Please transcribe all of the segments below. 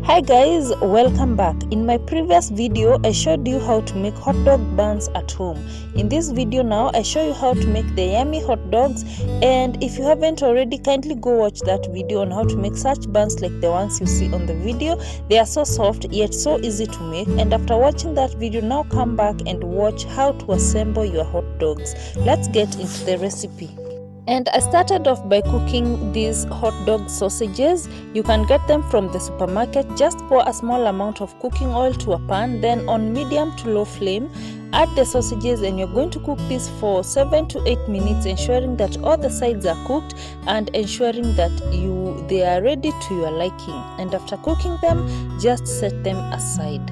Hi guys, welcome back. In my previous video I showed you how to make hot dog buns at home. In this video now I show you how to make the yummy hot dogs, and if you haven't already, kindly go watch that video on how to make such buns like the ones you see on the video. They are so soft yet so easy to make, and after watching that video, now come back and watch how to assemble your hot dogs. Let's get into the recipe. And I started off by cooking these hot dog sausages. You can get them from the supermarket. Just pour a small amount of cooking oil to a pan, then on medium to low flame add the sausages, and you're going to cook this for 7 to 8 minutes, ensuring that all the sides are cooked and ensuring that they are ready to your liking. And after cooking them, just set them aside.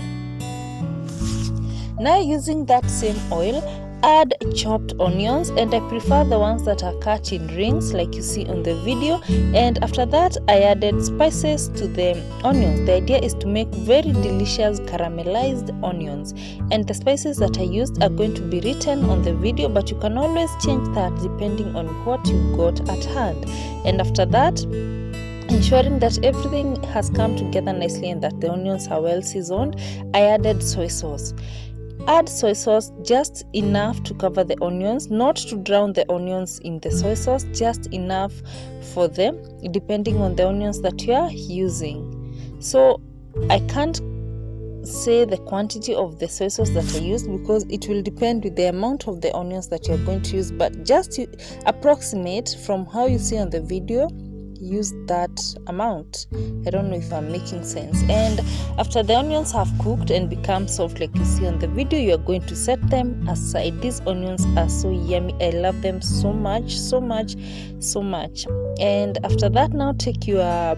Now, using that same oil, add chopped onions, and I prefer the ones that are cut in rings like you see on the video. And after that, I added spices to the onions. The idea is to make very delicious caramelized onions, and the spices that I used are going to be written on the video, but you can always change that depending on what you've got at hand. And after that, ensuring that everything has come together nicely and that the onions are well seasoned, I added soy sauce. Add soy sauce just enough to cover the onions, not to drown the onions in the soy sauce, just enough for them, depending on the onions that you are using. So I can't say the quantity of the soy sauce that I used because it will depend with the amount of the onions that you're going to use, but just to approximate from how you see on the video, use that amount. I don't know if I'm making sense. And after the onions have cooked and become soft like you see on the video, you are going to set them aside. These onions are so yummy. I love them so much. And after that, now take your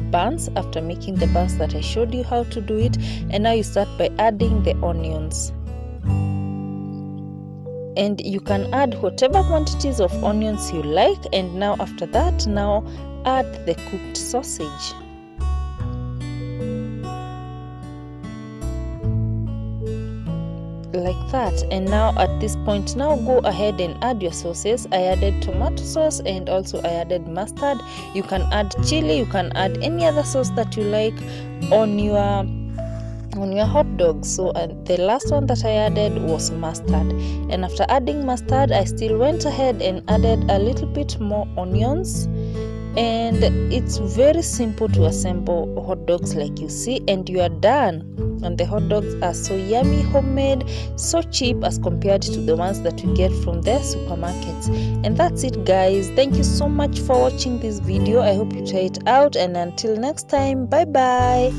buns after making the buns that I showed you how to do it, and now you start by adding the onions. And you can add whatever quantities of onions you like. And now after that, now add the cooked sausage. Like that. And now at this point, now go ahead and add your sauces. I added tomato sauce and also I added mustard. You can add chili, you can add any other sauce that you like on your hot dog. So the last one that I added was mustard, and after adding mustard, I still went ahead and added a little bit more onions. And it's very simple to assemble hot dogs like you see, and you are done. And the hot dogs are so yummy, homemade, so cheap as compared to the ones that you get from the supermarkets. And that's it, guys. Thank you so much for watching this video. I hope you try it out, and until next time, bye bye.